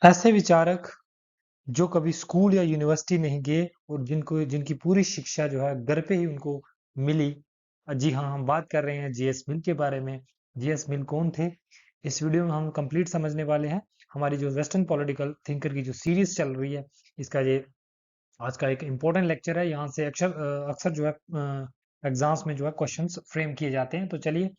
ऐसे विचारक जो कभी स्कूल या यूनिवर्सिटी नहीं गए और जिनकी पूरी शिक्षा जो है घर पे ही उनको मिली। जी हाँ, हम बात कर रहे हैं जीएस मिल के बारे में। जीएस मिल कौन थे? इस वीडियो में हम कंप्लीट समझने वाले हैं। हमारी जो वेस्टर्न पॉलिटिकल थिंकर की जो सीरीज चल रही है, इसका ये आज का एक इम्पोर्टेंट लेक्चर है। यहाँ से अक्सर जो है एग्जाम्स में जो है क्वेश्चंस फ्रेम किए जाते हैं। तो चलिए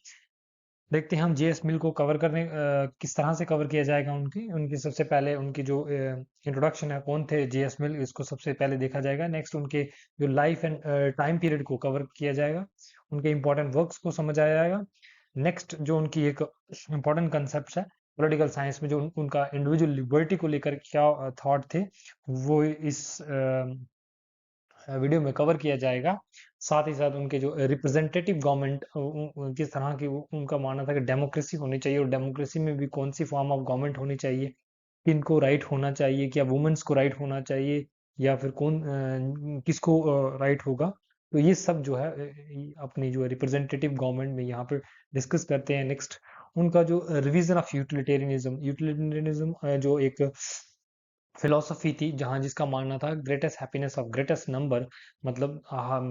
देखते हैं हम जेएस मिल को किस तरह से कवर किया जाएगा। उनकी उनकी सबसे पहले उनकी जो इंट्रोडक्शन है, कौन थे जेएस मिल, इसको सबसे पहले देखा जाएगा। नेक्स्ट उनके जो लाइफ एंड टाइम पीरियड को कवर किया जाएगा, उनके इंपॉर्टेंट वर्क्स को समझा जाएगा। नेक्स्ट जो उनकी एक इम्पोर्टेंट कंसेप्ट है पॉलिटिकल साइंस में, जो उनका इंडिविजुअल लिबर्टी को लेकर क्या थॉट थे, वो इस वीडियो में कवर किया जाएगा। साथ ही साथ उनके जो रिप्रेजेंटेटिव गवर्नमेंट किस तरह की उनका मानना था कि डेमोक्रेसी होनी चाहिए, और डेमोक्रेसी में भी कौन सी फॉर्म ऑफ गवर्नमेंट होनी चाहिए, किनको राइट होना चाहिए, क्या वुमेन्स को राइट होना चाहिए, या फिर किसको राइट होगा। तो ये सब जो है अपनी जो रिप्रेजेंटेटिव गवर्नमेंट में यहाँ पर डिस्कस करते हैं। नेक्स्ट उनका जो रिवीजन ऑफ यूटिलिटेरियनिज्म जो एक फिलॉसफी थी, जहाँ जिसका मानना था greatest happiness of greatest number, मतलब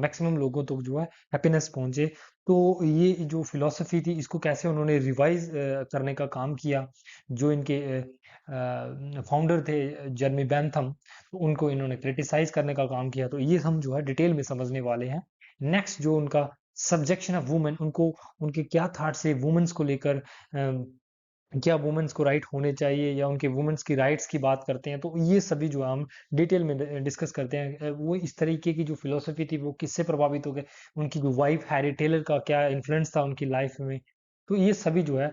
मैक्सिमम लोगों तक जो है हैप्पीनेस पहुंचे। तो ये जो फिलॉसफी थी, इसको कैसे उन्होंने रिवाइज करने का काम किया। जो इनके फाउंडर थे जर्मी बेंथम, तो उनको इन्होंने क्रिटिसाइज करने का काम किया। तो ये हम जो है डिटेल में समझने वाले हैं। नेक्स्ट जो उनका सब्जेक्शन ऑफ वुमेन, उनको उनके क्या थॉट्स है वुमेन्स को लेकर, क्या वुमेन्स को राइट होने चाहिए, या उनके वुमेन्स की राइट्स की बात करते हैं। तो ये सभी जो है हम डिटेल में डिस्कस करते हैं। वो इस तरीके की जो फिलोसफी थी, वो किससे प्रभावित हो गए, उनकी जो वाइफ हैरी टेलर का क्या इन्फ्लुएंस था उनकी लाइफ में। तो ये सभी जो है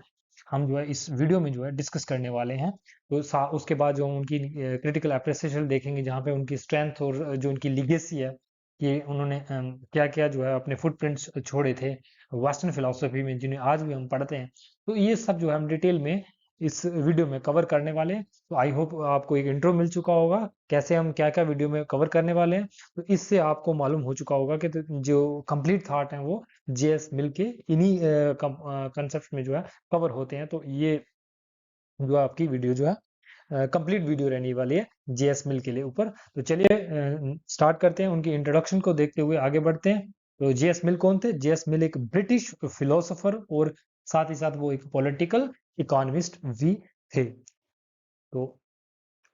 हम जो है इस वीडियो में जो है डिस्कस करने वाले हैं। तो उसके बाद जो हम उनकी क्रिटिकल अप्रिसिएशन देखेंगे, जहाँ पे उनकी स्ट्रेंथ और जो उनकी लिगेसी है, कि उन्होंने क्या क्या जो है अपने फुटप्रिंट्स छोड़े थे वेस्टर्न फिलोसफी में, जिन्हें आज भी हम पढ़ते हैं। तो ये सब जो है हम डिटेल में इस वीडियो में कवर करने वाले हैं। तो आई होप आपको एक इंट्रो मिल चुका होगा कैसे हम क्या क्या वीडियो में कवर करने वाले हैं। तो इससे आपको मालूम हो चुका होगा कि जो कंप्लीट थॉट है वो जेएस मिल के इन्हीं कंसेप्ट में जो है कवर होते हैं। तो ये जो आपकी वीडियो जो है कंप्लीट वीडियो रहने वाली है जेएस मिल के लिए ऊपर। तो चलिए स्टार्ट करते हैं, उनकी इंट्रोडक्शन को देखते हुए आगे बढ़ते हैं। तो जेएस मिल कौन थे? जेएस मिल एक ब्रिटिश फिलोसोफर और साथ ही साथ वो एक पॉलिटिकल इकोनॉमिस्ट भी थे। तो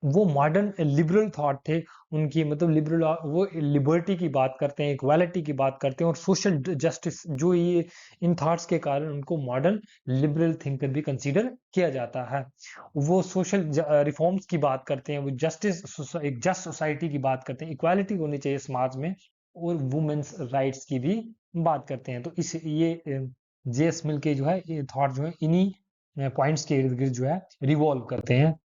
वो मॉडर्न लिबरल थॉट थे। उनकी मतलब लिबरल, वो लिबर्टी की बात करते हैं, इक्वालिटी की बात करते हैं, और सोशल जस्टिस, जो ये इन थॉट्स के कारण उनको मॉडर्न लिबरल थिंकर भी कंसीडर किया जाता है। वो सोशल रिफॉर्म्स की बात करते हैं, वो एक जस्ट सोसाइटी की बात करते हैं, इक्वालिटी होनी चाहिए समाज में, और वुमेन्स राइट्स की भी बात करते हैं। तो इस ये जेएस मिल के जो है ये थॉट जो है इन्हीं पॉइंट्स के इर्द गिर्द जो है रिवॉल्व करते हैं।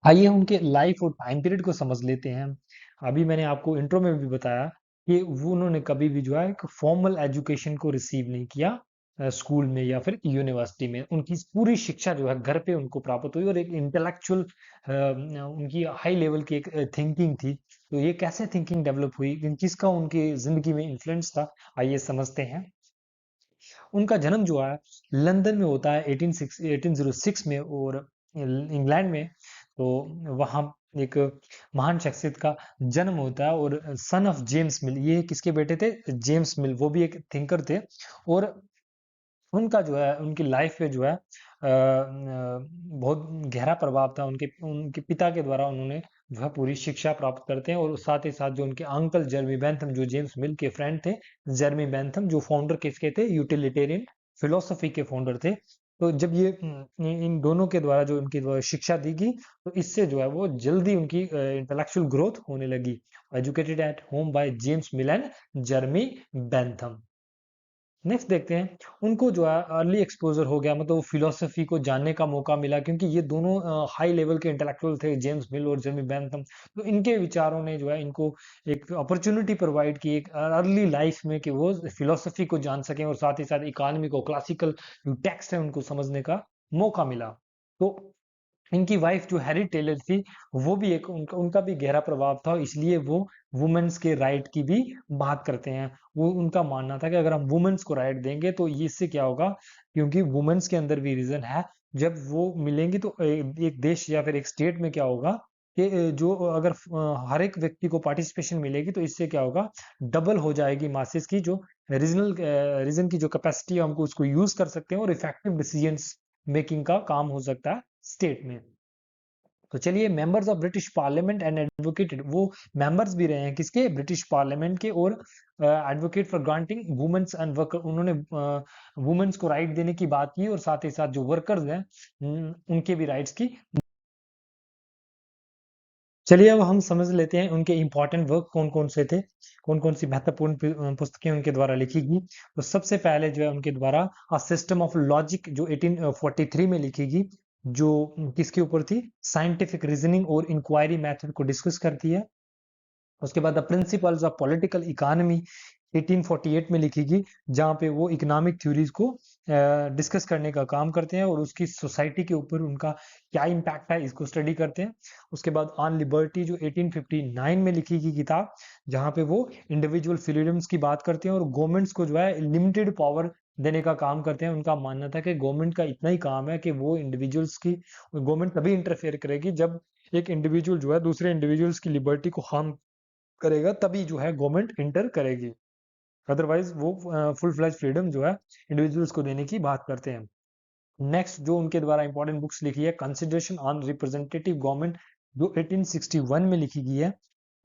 आइए उनके लाइफ और टाइम पीरियड को समझ लेते हैं। अभी मैंने आपको इंट्रो में भी बताया कि वो उन्होंने कभी भी जो है एक फॉर्मल एजुकेशन को रिसीव नहीं किया स्कूल में या फिर यूनिवर्सिटी में। उनकी पूरी शिक्षा जो है घर पे उनको प्राप्त हुई, और एक इंटेलेक्चुअल उनकी हाई लेवल की एक थिंकिंग थी। तो ये कैसे थिंकिंग डेवलप हुई, किसका उनकी जिंदगी में इन्फ्लुएंस था, आइए समझते हैं। उनका जन्म जो है लंदन में होता है 1806 में, और इंग्लैंड में। तो वहाँ एक महान शख्सियत का जन्म होता है, और सन ऑफ जेम्स मिल, ये किसके बेटे थे? जेम्स मिल, वो भी एक थिंकर थे। और उनका जो है उनकी लाइफ पे जो है बहुत गहरा प्रभाव था उनके उनके पिता के द्वारा। उन्होंने जो है पूरी शिक्षा प्राप्त करते हैं, और साथ ही साथ जो उनके अंकल जर्मी बेंथम, जो जेम्स मिल के फ्रेंड थे, जर्मी बेंथम जो फाउंडर किसके थे? यूटिलिटेरियन फिलोसफी के फाउंडर थे। तो जब ये इन दोनों के द्वारा जो उनकी द्वारा शिक्षा दी गई, तो इससे जो है वो जल्दी उनकी इंटेलेक्चुअल ग्रोथ होने लगी। Educated at home by James mill and जर्मी Bentham. Next देखते हैं, उनको जो है अर्ली एक्सपोजर हो गया, मतलब वो फिलोसफी को जानने का मौका मिला, क्योंकि ये दोनों हाई लेवल के इंटेलेक्चुअल थे, जेम्स मिल और जेमी बेंथम। तो इनके विचारों ने जो है इनको एक अपॉर्चुनिटी प्रोवाइड की एक अर्ली लाइफ में, कि वो फिलोसफी को जान सकें, और साथ ही साथ इकोनॉमी को, क्लासिकल टेक्स्ट है उनको समझने का मौका मिला। तो इनकी वाइफ जो हैरी टेलर थी, वो भी एक उनका उनका भी गहरा प्रभाव था, इसलिए वो वुमेन्स के राइट की भी बात करते हैं। वो उनका मानना था कि अगर हम वुमेन्स को राइट देंगे तो ये इससे क्या होगा, क्योंकि वुमेन्स के अंदर भी रीजन है, जब वो मिलेंगी तो एक देश या फिर एक स्टेट में क्या होगा कि जो अगर हर एक व्यक्ति को पार्टिसिपेशन मिलेगी तो इससे क्या होगा, डबल हो जाएगी मासेस की जो रीजन की जो कैपेसिटी है, हमको उसको यूज कर सकते हैं और इफेक्टिव डिसीजंस मेकिंग का काम हो सकता है स्टेट में। तो चलिए, members of British parliament and advocated, वो मेंबर्स भी रहे हैं किसके, ब्रिटिश पार्लियामेंट के, और advocate for granting womens and worker, उन्होंने वुमेन्स को राइट देने की बात की और साथ ही साथ जो वर्कर्स हैं उनके भी राइट्स की। चलिए अब हम समझ लेते हैं उनके इंपॉर्टेंट वर्क कौन कौन से थे, कौन कौन सी महत्वपूर्ण पुस्तकें उनके द्वारा लिखी गई। तो सबसे पहले जो है उनके द्वारा अ सिस्टम ऑफ लॉजिक जो 1843 में लिखी गई, जो किसके ऊपर थी, साइंटिफिक रीजनिंग और इंक्वायरी मेथड को डिस्कस करती है। उसके बाद the principles of political economy 1848 में लिखी गई, जहाँ पे वो इकोनॉमिक थ्योरीज को डिस्कस करने का काम करते हैं और उसकी सोसाइटी के ऊपर उनका क्या इम्पैक्ट है इसको स्टडी करते हैं। उसके बाद ऑन लिबर्टी जो 1859 में लिखी गई किताब, जहाँ पे वो इंडिविजुअल फ्रीडम्स की बात करते हैं और गवर्नमेंट्स को जो है लिमिटेड पावर देने का काम करते हैं। उनका मानना था कि गवर्नमेंट का इतना ही काम है कि वो इंडिविजुअल्स की, गवर्नमेंट तभी इंटरफेयर करेगी जब एक इंडिविजुअल जो है दूसरे इंडिविजुअल्स की लिबर्टी को हार्म करेगा, तभी जो है गवर्नमेंट इंटर करेगी, अदरवाइज वो फुल फ्लैज फ्रीडम जो है इंडिविजुअल्स को देने की बात करते हैं। नेक्स्ट जो उनके द्वारा इंपॉर्टेंट बुक्स लिखी है, कंसिडरेशन ऑन रिप्रेजेंटेटिव गवर्नमेंट जो 1861 में लिखी गई है।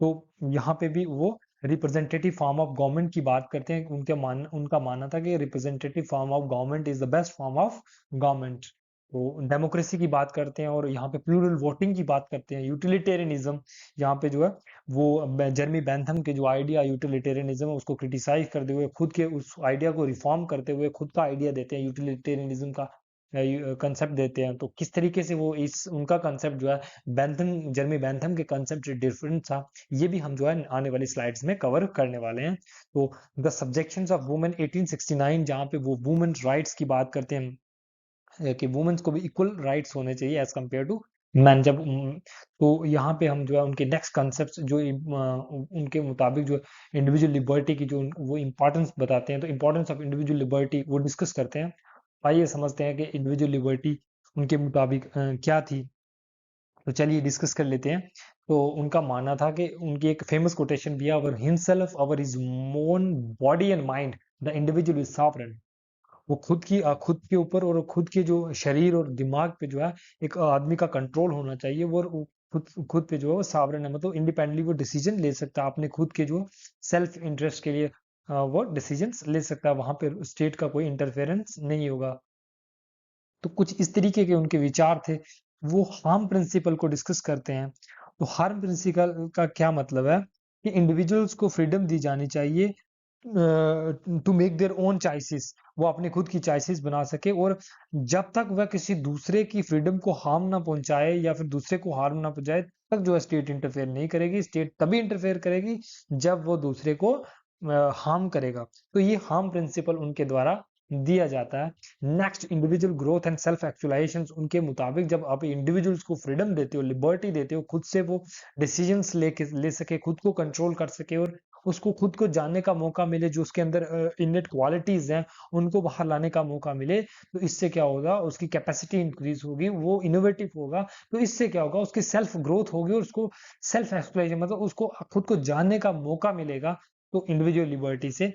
तो यहाँ पे भी वो रिप्रेजेंटेटिव फॉर्म ऑफ गवर्नमेंट की बात करते हैं। उनका मानना था कि representative form of government is the best form of government. तो डेमोक्रेसी की बात करते हैं और यहाँ पे प्लूरल वोटिंग की बात करते हैं। यूटिलिटेरियनिज्म, यहाँ पे जो है वो जर्मी बेंथम के जो आइडिया यूटिलिटेरियनिज्म है उसको क्रिटिसाइज करते हुए खुद के उस आइडिया को रिफॉर्म करते हुए खुद का आइडिया देते हैं, यूटिलिटेरियनिज्म का कंसेप्ट देते हैं। तो किस तरीके से वो इस उनका कंसेप्ट जो है बेंथम, जर्मी बेंथम के कंसेप्ट से डिफरेंट था, ये भी हम जो है आने वाली स्लाइड्स में कवर करने वाले हैं। तो द सब्जेक्शंस ऑफ वुमेन 1869, जहाँ पे वो वुमेन राइट्स की बात करते हैं कि वुमेन्स को भी इक्वल राइट्स होने चाहिए एज कम्पेयर टू मैन। जब तो यहाँ पे हम जो है उनके नेक्स्ट कॉन्सेप्ट्स जो उनके मुताबिक जो इंडिविजुअल लिबर्टी की जो वो इम्पोर्टेंस बताते हैं, तो इम्पोर्टेंस ऑफ इंडिविजुअल लिबर्टी वो डिस्कस करते हैं। आइए समझते हैं कि इंडिविजुअल लिबर्टी उनके मुताबिक क्या थी। तो चलिए डिस्कस कर लेते हैं। तो उनका मानना था कि उनकी एक फेमस कोटेशन भी है, over himself over is own body and mind the individual is sovereign. वो खुद के ऊपर और खुद के जो शरीर और दिमाग पे जो है एक आदमी का कंट्रोल होना चाहिए। वो खुद खुद पे जो है वो सावरन है, मतलब इंडिपेंडेंटली वो डिसीजन ले सकता है अपने खुद के जो सेल्फ इंटरेस्ट के लिए, वो डिसीजंस ले सकता है, वहां पे स्टेट का कोई इंटरफेरेंस नहीं होगा। तो कुछ इस तरीके के उनके विचार थे। वो हार्म प्रिंसिपल को डिस्कस करते हैं। तो हार्म प्रिंसिपल का क्या मतलब है कि इंडिविजुअल्स को फ्रीडम दी जानी चाहिए to make their own choices, वो अपने खुद की चॉइसेस बना सके, और जब तक वह किसी दूसरे की फ्रीडम को हार्म ना पहुंचाए या फिर दूसरे को हार्म ना पहुंचाए तक जो है स्टेट इंटरफेयर नहीं करेगी। स्टेट तभी इंटरफेयर करेगी जब वो दूसरे को हार्म करेगा। तो ये हार्म प्रिंसिपल उनके द्वारा दिया जाता है। Next, individual growth and self actualisation, उनके मुताबिक जब आप इंडिविजुअल्स को फ्रीडम देते हो, लिबर्टी देते हो, खुद से वो डिसीजंस ले सके, खुद को कंट्रोल कर सके और उसको खुद को जानने का मौका मिले, जो उसके अंदर इनेट क्वालिटीज हैं उनको बाहर लाने का मौका मिले, तो इससे क्या होगा, उसकी कैपेसिटी इंक्रीज होगी, वो इनोवेटिव होगा। तो इससे क्या होगा, उसकी सेल्फ ग्रोथ होगी और उसको सेल्फ एक्सप्लोरेशन, मतलब उसको खुद को जानने का मौका मिलेगा, तो इंडिविजुअल लिबर्टी से।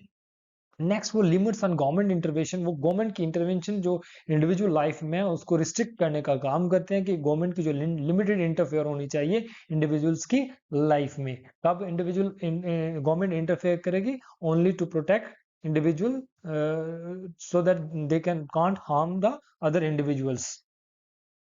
नेक्स्ट, वो लिमिट्स ऑन गवर्नमेंट इंटरवेंशन, वो गवर्नमेंट की इंटरवेंशन जो इंडिविजुअल लाइफ में है उसको रिस्ट्रिक्ट करने का काम करते हैं कि गवर्नमेंट की जो लिमिटेड इंटरफेयर होनी चाहिए इंडिविजुअल्स की लाइफ में। कब इंडिविजुअल गवर्नमेंट इंटरफेयर करेगी, only to protect individual so that they can't harm the other individuals.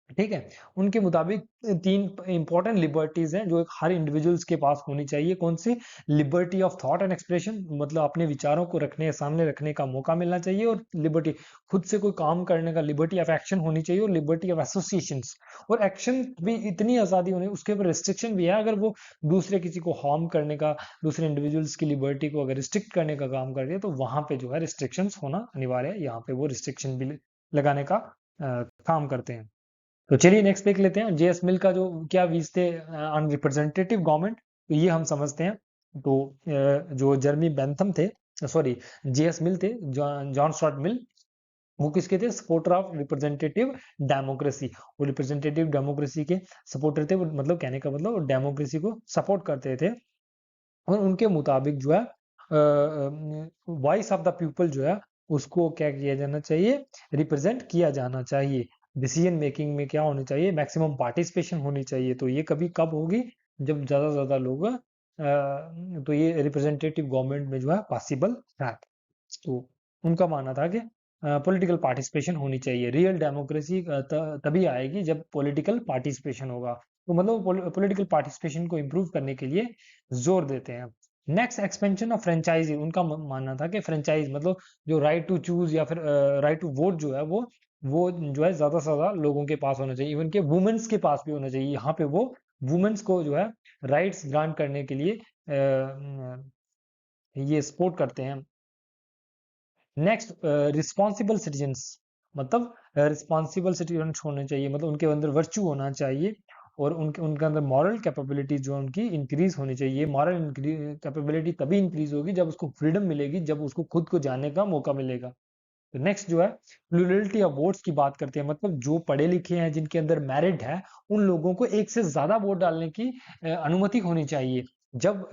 ठीक है। उनके मुताबिक तीन इंपॉर्टेंट लिबर्टीज हैं जो एक हर इंडिविजुअल्स के पास होनी चाहिए। कौन सी, liberty of thought and expression, मतलब अपने विचारों को रखने, सामने रखने का मौका मिलना चाहिए, और लिबर्टी खुद से कोई काम करने का, लिबर्टी ऑफ एक्शन होनी चाहिए, और लिबर्टी ऑफ एसोसिएशंस, और एक्शन भी इतनी आजादी होनी, उसके ऊपर रिस्ट्रिक्शन भी है। अगर वो दूसरे किसी को हार्म करने का, दूसरे इंडिविजुअल्स की लिबर्टी को अगर रिस्ट्रिक्ट करने का काम कर रही है तो वहां पे जो है रिस्ट्रिक्शंस होना अनिवार्य है। यहाँ पे वो रिस्ट्रिक्शन भी लगाने का काम करते हैं। तो चलिए नेक्स्ट देख लेते हैं जेएस मिल का जो क्या व्यूज थे ऑन रिप्रेजेंटेटिव गवर्नमेंट, तो ये हम समझते हैं। तो जो जर्मी बेंथम थे, सॉरी जेएस मिल थे, जॉन स्टुअर्ट मिल, वो किसके थे? Supporter of representative democracy. वो रिप्रेजेंटेटिव डेमोक्रेसी के सपोर्टर थे, मतलब कहने का मतलब डेमोक्रेसी को सपोर्ट करते थे। और उनके मुताबिक जो है वॉइस ऑफ द पीपल जो है उसको क्या किया जाना चाहिए? रिप्रेजेंट किया जाना चाहिए। डिसीजन मेकिंग में क्या होनी चाहिए? मैक्सिमम पार्टिसिपेशन होनी चाहिए। तो ये कभी कब होगी? जब ज्यादा से ज्यादा लोग तो ये रिप्रेजेंटेटिव गवर्नमेंट में जो है पॉसिबल है। तो उनका मानना था कि पॉलिटिकल पार्टिसिपेशन होनी चाहिए। रियल डेमोक्रेसी तभी आएगी जब पॉलिटिकल पार्टिसिपेशन होगा। तो मतलब पॉलिटिकल पार्टिसिपेशन को इम्प्रूव करने के लिए जोर देते हैं। Next, expansion of franchise. उनका मानना था कि फ्रेंचाइज मतलब जो राइट टू चूज या फिर राइट टू वोट जो है वो जो है ज्यादा से ज्यादा लोगों के पास होना चाहिए। इवन के वुमेन्स के पास भी होना चाहिए। यहाँ पे वो वुमेन्स को जो है राइट्स ग्रांट करने के लिए ये सपोर्ट करते हैं। नेक्स्ट, रिस्पॉन्सिबल सिटीजन्स, मतलब रिस्पॉन्सिबल सिटीजन्स होने चाहिए, मतलब उनके अंदर वर्च्यू होना चाहिए और उनके उनके अंदर मॉरल कैपेबिलिटी जो उनकी इंक्रीज होनी चाहिए। मॉरल कैपेबिलिटी तभी इंक्रीज होगी जब उसको फ्रीडम मिलेगी, जब उसको खुद को जानने का मौका मिलेगा। तो नेक्स्ट जो है प्लूरलिटी ऑफ वोट्स की बात करते हैं, मतलब जो पढ़े लिखे हैं, जिनके अंदर मेरिट है, उन लोगों को एक से ज्यादा वोट डालने की अनुमति होनी चाहिए। जब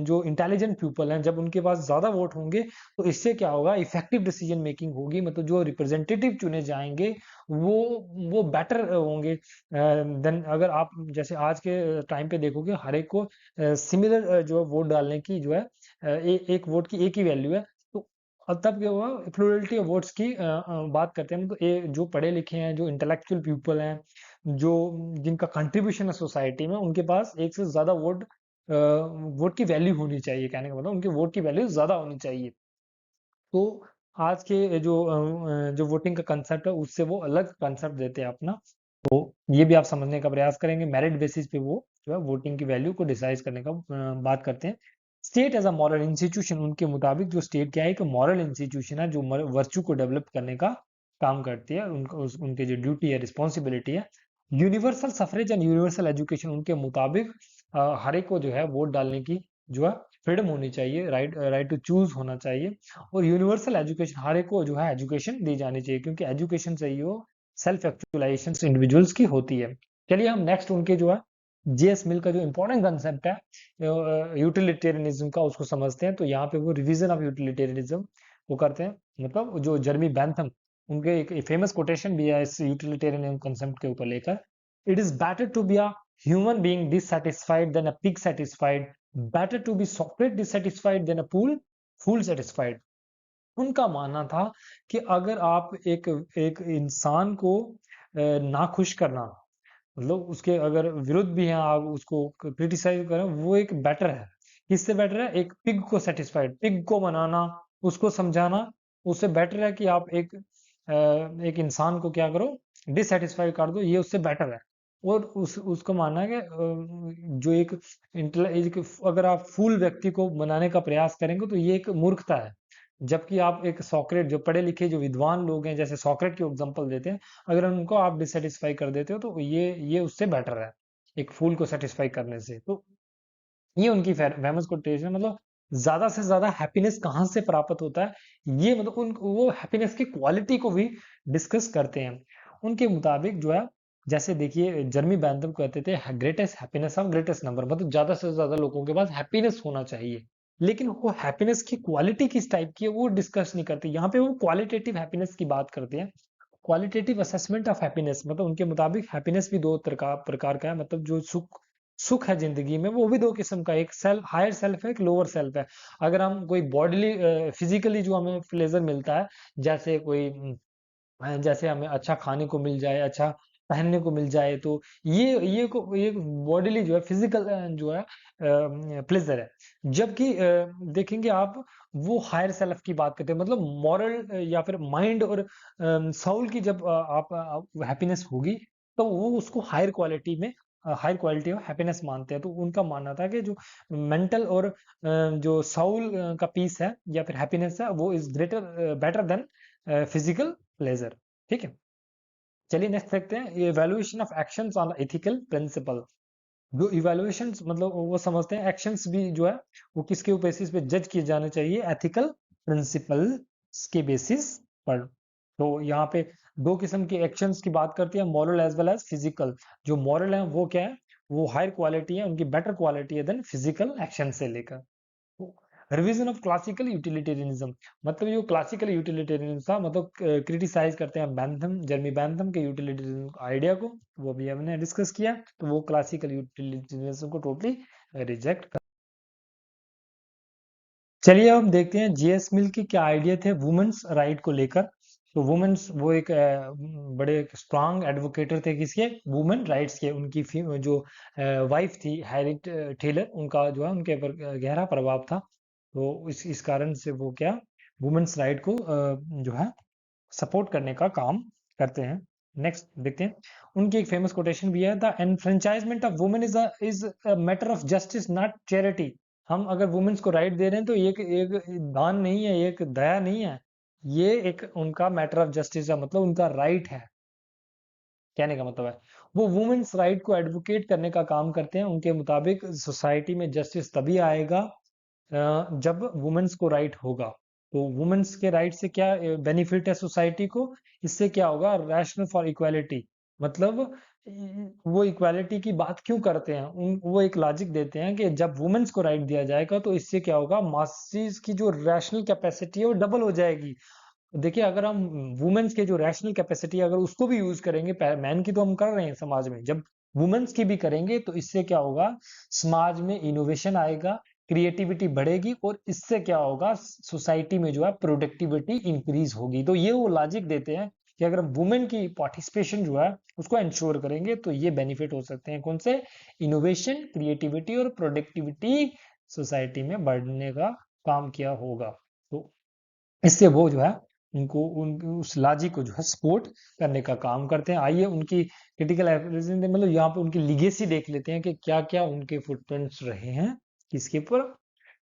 जो इंटेलिजेंट पीपल हैं, जब उनके पास ज्यादा वोट होंगे, तो इससे क्या होगा? इफेक्टिव डिसीजन मेकिंग होगी, मतलब जो रिप्रेजेंटेटिव चुने जाएंगे वो बेटर होंगे देन अगर आप जैसे आज के टाइम पे देखोगे हर एक को सिमिलर जो वोट डालने की जो है एक वोट की एक ही वैल्यू है। तो और तब क्या हुआ? प्लूरलिटी ऑफ वोट्स की बात करते हैं, तो जो पढ़े लिखे हैं, जो इंटेलेक्चुअल पीपल हैं, जो जिनका कंट्रीब्यूशन है सोसाइटी में, उनके पास एक से ज्यादा वोट की वैल्यू होनी चाहिए। कहने का मतलब उनके वोट की वैल्यू ज्यादा होनी चाहिए। तो आज के जो वोटिंग का कंसेप्ट है उससे वो अलग कंसेप्ट देते हैं अपना। तो ये भी आप समझने का प्रयास करेंगे। मेरिट बेसिस पे वो जो है वोटिंग की वैल्यू को डिसाइड करने का बात करते हैं। State as a moral institution, उनके मुताबिक जो स्टेट क्या है? एक मॉरल इंस्टीट्यूशन है जो वर्च्यू को डेवलप करने का काम करती है। उनके जो ड्यूटी है, रिस्पॉन्सिबिलिटी है। Universal suffrage and universal education, उनके मुताबिक हर एक को जो है वोट डालने की जो है फ्रीडम होनी चाहिए, राइट टू चूज होना चाहिए। और यूनिवर्सल एजुकेशन, हर एक को जो है एजुकेशन दी जानी चाहिए, क्योंकि एजुकेशन से ही वो सेल्फ एक्चुअलाइजेशन इंडिविजुअल्स की होती है। चलिए हम नेक्स्ट उनके जो है जेएस मिल का जो इंपॉर्टेंट कंसेप्ट है यूटिलिटेरियनिज्म का, उसको समझते हैं। तो यहाँ पे वो रिवीजन ऑफ यूटिलिटेरियनिज्म वो करते हैं, मतलब जो जर्मी बेंथम, उनके एक फेमस कोटेशन भी है इस यूटिलिटेरियन कंसेप्ट के ऊपर लेकर। It is better to be a human being dissatisfied than a pig satisfied, better to be Socrates dissatisfied than a fool satisfied. उनका मानना था कि अगर आप एक एक इंसान को नाखुश करना, मतलब उसके अगर विरुद्ध भी हैं, आप उसको क्रिटिसाइज करें, वो एक बेटर है। किससे बेटर है? एक पिग को सेटिस्फाइड, पिग को मनाना, उसको समझाना, उससे बेटर है कि आप एक इंसान को क्या करो? डिससेटिस्फाई कर दो, ये उससे बेटर है। और उसको मानना है कि जो अगर आप फूल व्यक्ति को मनाने का प्रयास करेंगे तो ये एक मूर्खता है। जबकि आप एक सॉक्रेट, जो पढ़े लिखे जो विद्वान लोग हैं, जैसे सॉक्रेट की एग्जांपल देते हैं, अगर उनको आप डिससेटिस्फाई कर देते हो तो ये उससे बेटर है एक फूल को सेटिस्फाई करने से। तो ये उनकी फेमस कोटेशन है। मतलब ज्यादा से ज्यादा हैप्पीनेस कहाँ से प्राप्त होता है, ये मतलब उन वो हैप्पीनेस की क्वालिटी को भी डिस्कस करते हैं। उनके मुताबिक जो है, जैसे देखिए जर्मी बैंथम कहते थे greatest happiness of greatest number, मतलब ज्यादा से ज्यादा लोगों के पास हैप्पीनेस होना चाहिए। लेकिन वो हैप्पीनेस की क्वालिटी किस टाइप की है वो डिस्कस नहीं करते। यहाँ पे वो क्वालिटेटिव हैप्पीनेस की बात करते हैं। क्वालिटेटिव असेसमेंट ऑफ हैप्पीनेस, मतलब उनके मुताबिक हैप्पीनेस भी दो प्रकार का है। मतलब जो सुख सुख है जिंदगी में, वो भी दो किस्म का, एक सेल्फ, हायर सेल्फ है, एक लोअर सेल्फ है। अगर हम कोई बॉडीली फिजिकली जो हमें प्लेजर मिलता है, जैसे जैसे हमें अच्छा खाने को मिल जाए, अच्छा पहनने को मिल जाए, तो ये बॉडीली जो है फिजिकल जो है प्लेजर है। जबकि देखेंगे आप, वो हायर सेल्फ की बात करते हैं, मतलब मॉरल या फिर माइंड और सोल की जब आप हैप्पीनेस होगी, तो वो उसको हायर क्वालिटी ऑफ हैप्पीनेस मानते हैं। तो उनका मानना था कि जो मेंटल और जो सोल का पीस है या फिर हैप्पीनेस है, वो is greater better than physical pleasure. ठीक है। चलिए नेक्स्ट देखते हैं, evaluation of actions on ethical principle. जो इवैल्यूएशंस मतलब वो समझते हैं एक्शंस भी जो है वो किसके बेसिस पे जज किए जाने चाहिए, एथिकल प्रिंसिपल्स के बेसिस पर। तो यहाँ पे दो किस्म के एक्शंस की बात करते हैं, moral as well as physical. जो मॉरल है वो क्या है, वो हायर क्वालिटी है, उनकी बेटर क्वालिटी है देन फिजिकल एक्शन से लेकर। रिवीजन ऑफ क्लासिकल यूटिलिटेरियनिज्म, मतलब जो क्लासिकल यूटिलिटेरियनिज्म था, मतलब क्रिटिसाइज करते हैं बैंथम, जर्मी बैंथम के यूटिलिटेरियन आइडिया को, वो भी हमने डिस्कस किया। तो वो क्लासिकल यूटिलिटेरियनिज्म को टोटली रिजेक्ट कर। चलिए अब हम देखते हैं जेएस मिल के क्या आइडिया थे वुमेन्स राइट को लेकर। तो वुमेन्स वो एक बड़े स्ट्रांग एडवोकेटर थे किसके, वुमेन राइट्स के। उनकी जो वाइफ थी हैरिट टेलर, उनका जो है उनके ऊपर गहरा प्रभाव था। तो इस कारण से वो क्या वुमेन्स राइट को जो है सपोर्ट करने का काम करते हैं। नेक्स्ट देखते हैं, उनकी एक फेमस कोटेशन भी है, the enfranchisement of women is a matter of justice not charity. हम अगर वुमेन्स को राइट दे रहे हैं तो एक एक दान नहीं है, एक दया नहीं है, ये एक उनका मैटर ऑफ जस्टिस है, मतलब उनका राइट है। कहने का मतलब है वो वुमेन्स राइट को एडवोकेट करने का काम करते हैं। उनके मुताबिक सोसाइटी में जस्टिस तभी आएगा जब वुमेन्स को राइट होगा। तो वुमेन्स के राइट से क्या बेनिफिट है सोसाइटी को, इससे क्या होगा, रैशनल फॉर इक्वालिटी। मतलब वो इक्वालिटी की बात क्यों करते हैं, वो एक लॉजिक देते हैं कि जब वुमेन्स को राइट दिया जाएगा तो इससे क्या होगा, मासेस की जो रैशनल कैपेसिटी है वो डबल हो जाएगी। देखिए अगर हम वुमेन्स के जो रैशनल कैपेसिटी अगर उसको भी यूज करेंगे, मैन की तो हम कर रहे हैं समाज में, जब वुमेन्स की भी करेंगे तो इससे क्या होगा, समाज में इनोवेशन आएगा, क्रिएटिविटी बढ़ेगी, और इससे क्या होगा, सोसाइटी में जो है प्रोडक्टिविटी इंक्रीज होगी। तो ये वो लॉजिक देते हैं कि अगर वुमेन की पार्टिसिपेशन जो है उसको इंश्योर करेंगे तो ये बेनिफिट हो सकते हैं, कौन से, इनोवेशन, क्रिएटिविटी और प्रोडक्टिविटी सोसाइटी में बढ़ने का काम किया होगा। तो इससे वो जो है उनको उस लॉजिक को जो है सपोर्ट करने का काम करते हैं। आइए उनकी क्रिटिकल एनालिसिस मतलब यहाँ पे उनकी लिगेसी देख लेते हैं कि क्या क्या उनके फुटप्रिंट्स रहे हैं किसके ऊपर,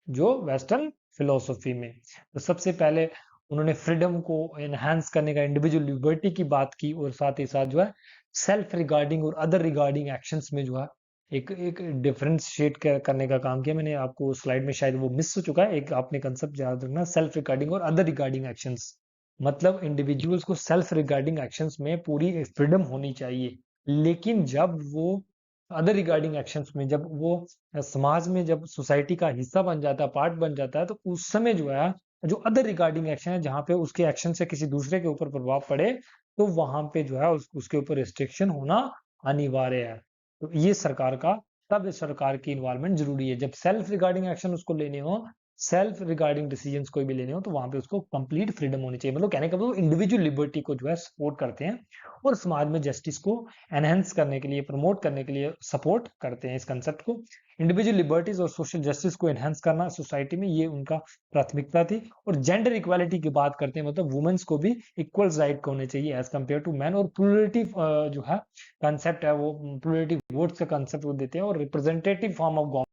जो वेस्टर्न फिलोसफी में। तो सबसे पहले उन्होंने फ्रीडम को एनहांस करने का, इंडिविजुअल लिबर्टी की बात की, और साथ ही साथ जो है सेल्फ रिगार्डिंग और अदर रिगार्डिंग एक्शंस में जो है एक एक डिफरेंशिएट करने का काम किया। मैंने आपको स्लाइड में शायद वो मिस हो चुका है, एक आपने कंसेप्ट याद रखना, सेल्फ रिगार्डिंग और अदर रिगार्डिंग एक्शंस। मतलब इंडिविजुअल्स को सेल्फ रिगार्डिंग एक्शंस में पूरी फ्रीडम होनी चाहिए, लेकिन जब वो अदर रिगार्डिंग एक्शंस में, जब वो समाज में, जब सोसाइटी का हिस्सा बन जाता है, पार्ट बन जाता है, तो उस समय जो है जो अदर रिगार्डिंग एक्शन है, जहाँ पे उसके एक्शन से किसी दूसरे के ऊपर प्रभाव पड़े, तो वहां पे जो है उसके ऊपर रिस्ट्रिक्शन होना अनिवार्य है। तो ये सरकार का, तब सरकार की इन्वॉल्वमेंट जरूरी है जब सेल्फ रिगार्डिंग एक्शन उसको लेने हो, सेल्फ रिगार्डिंग डिसीजंस कोई भी लेने हो, तो वहां पे उसको कंप्लीट फ्रीडम होनी चाहिए। मतलब कहने का मतलब इंडिविजुअल लिबर्टी को जो है सपोर्ट करते हैं, और समाज में जस्टिस को एनहेंस करने के लिए, प्रमोट करने के लिए सपोर्ट करते हैं इस कंसेप्ट को। इंडिविजुअल लिबर्टीज और सोशल जस्टिस को एनहेंस करना सोसाइटी में, ये उनका प्राथमिकता थी। और जेंडर इक्वालिटी की बात करते हैं, मतलब वुमेन्स को भी इक्वल राइट होने चाहिए एज कम्पेयर टू मैन। और प्लूरिटी जो है कंसेप्ट है, वो प्लूरिटी वोट्स का कंसेप्ट वो देते हैं, और रिप्रेजेंटेटिव फॉर्म ऑफ